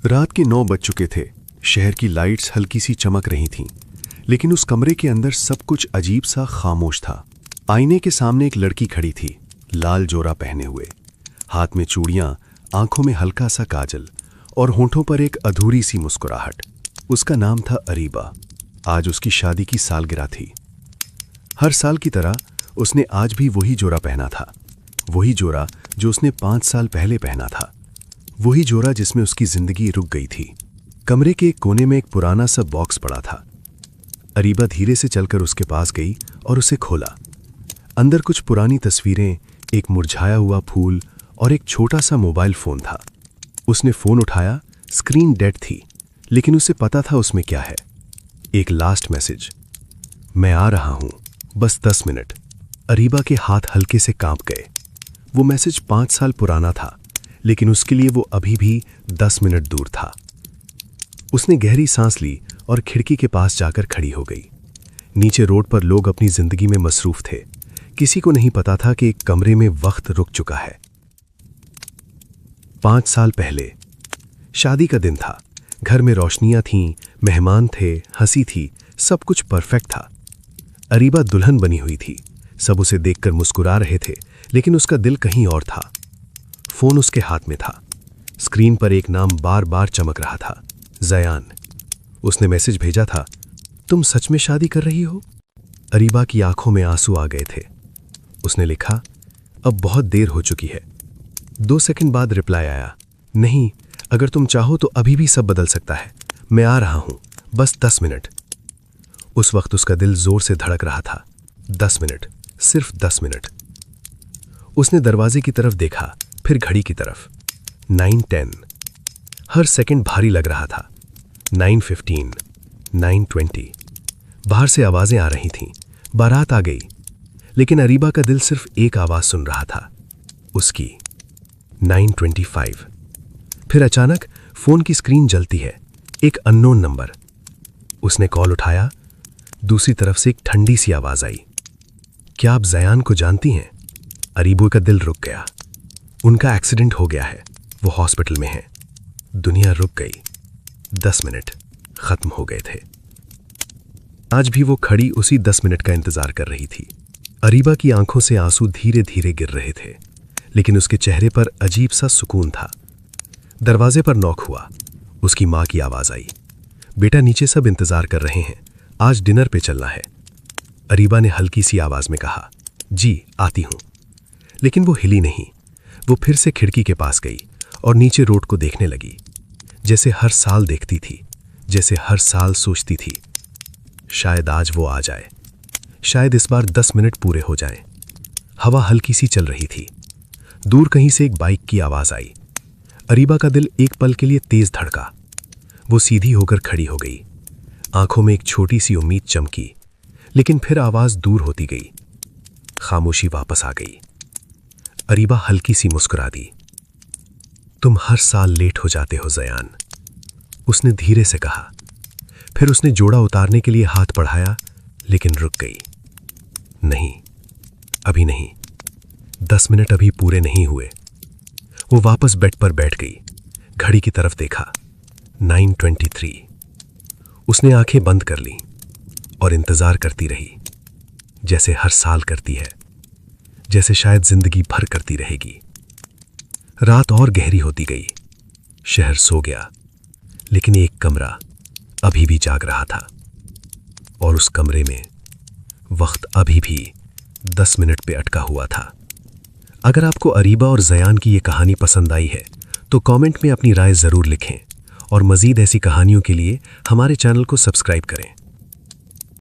रात के 9 बज चुके थे। शहर की लाइट्स हल्की सी चमक रही थीं, लेकिन उस कमरे के अंदर सब कुछ अजीब सा खामोश था। आईने के सामने एक लड़की खड़ी थी, लाल जोरा पहने हुए, हाथ में चूड़ियां, आंखों में हल्का सा काजल और होंठों पर एक अधूरी सी मुस्कुराहट। उसका नाम था अरीबा। आज उसकी शादी की सालगिरह थी। हर साल की तरह उसने आज भी वही जोरा पहना था, वही जोरा जो उसने 5 साल पहले पहना था, वही जोरा जिसमें उसकी जिंदगी रुक गई थी। कमरे के एक कोने में एक पुराना सा बॉक्स पड़ा था। अरीबा धीरे से चलकर उसके पास गई और उसे खोला। अंदर कुछ पुरानी तस्वीरें, एक मुरझाया हुआ फूल और एक छोटा सा मोबाइल फोन था। उसने फोन उठाया। स्क्रीन डेड थी, लेकिन उसे पता था उसमें क्या है। एक लास्ट मैसेज, मैं आ रहा हूं, बस 10 मिनट। अरीबा के हाथ हल्के से कांप गए। वो मैसेज 5 साल पुराना था, लेकिन उसके लिए वो अभी भी 10 मिनट दूर था। उसने गहरी सांस ली और खिड़की के पास जाकर खड़ी हो गई। नीचे रोड पर लोग अपनी जिंदगी में मसरूफ थे। किसी को नहीं पता था कि एक कमरे में वक्त रुक चुका है। 5 साल पहले शादी का दिन था। घर में रोशनियां थीं, मेहमान थे, हंसी थी, सब कुछ परफेक्ट था। अरीबा दुल्हन बनी हुई थी। सब उसे देखकर मुस्कुरा रहे थे, लेकिन उसका दिल कहीं और था। फोन उसके हाथ में था। स्क्रीन पर एक नाम बार बार चमक रहा था, ज़यान। उसने मैसेज भेजा था, तुम सच में शादी कर रही हो? अरीबा की आंखों में आंसू आ गए थे। उसने लिखा, अब बहुत देर हो चुकी है। 2 सेकंड बाद रिप्लाई आया, नहीं, अगर तुम चाहो तो अभी भी सब बदल सकता है। मैं आ रहा हूं, बस 10 मिनट। उस वक्त उसका दिल जोर से धड़क रहा था। 10 मिनट, सिर्फ 10 मिनट। उसने दरवाजे की तरफ देखा, फिर घड़ी की तरफ। 9:10। हर सेकंड भारी लग रहा था। 9:15, 9:20। बाहर से आवाजें आ रही थीं, बारात आ गई। लेकिन अरीबा का दिल सिर्फ एक आवाज सुन रहा था, उसकी। 9:25। फिर अचानक फोन की स्क्रीन जलती है, एक अननोन नंबर। उसने कॉल उठाया। दूसरी तरफ से एक ठंडी सी आवाज आई, क्या आप ज़यान को जानती हैं? अरीबा का दिल रुक गया। उनका एक्सीडेंट हो गया है, वो हॉस्पिटल में है। दुनिया रुक गई। 10 मिनट खत्म हो गए थे। आज भी वो खड़ी उसी 10 मिनट का इंतजार कर रही थी। अरीबा की आंखों से आंसू धीरे धीरे गिर रहे थे, लेकिन उसके चेहरे पर अजीब सा सुकून था। दरवाजे पर नॉक हुआ। उसकी माँ की आवाज आई, बेटा नीचे सब इंतजार कर रहे हैं, आज डिनर पे चलना है। अरीबा ने हल्की सी आवाज में कहा, जी आती हूं। लेकिन वो हिली नहीं। वो फिर से खिड़की के पास गई और नीचे रोड को देखने लगी, जैसे हर साल देखती थी, जैसे हर साल सोचती थी, शायद आज वो आ जाए, शायद इस बार 10 मिनट पूरे हो जाएं। हवा हल्की सी चल रही थी। दूर कहीं से एक बाइक की आवाज आई। अरीबा का दिल एक पल के लिए तेज धड़का। वो सीधी होकर खड़ी हो गई। आंखों में एक छोटी सी उम्मीद चमकी, लेकिन फिर आवाज दूर होती गई। खामोशी वापस आ गई। अरीबा हल्की सी मुस्कुरा दी, तुम हर साल लेट हो जाते हो ज़यान, उसने धीरे से कहा। फिर उसने जोड़ा उतारने के लिए हाथ बढ़ाया, लेकिन रुक गई। नहीं, अभी नहीं, 10 मिनट अभी पूरे नहीं हुए। वो वापस बेड पर बैठ गई। घड़ी की तरफ देखा। 9:23। उसने आंखें बंद कर लीं और इंतजार करती रही, जैसे हर साल करती है, जैसे शायद जिंदगी भर करती रहेगी। रात और गहरी होती गई। शहर सो गया, लेकिन एक कमरा अभी भी जाग रहा था, और उस कमरे में वक्त अभी भी 10 मिनट पे अटका हुआ था। अगर आपको अरीबा और ज़यान की ये कहानी पसंद आई है तो कमेंट में अपनी राय ज़रूर लिखें, और मज़ीद ऐसी कहानियों के लिए हमारे चैनल को सब्सक्राइब करें।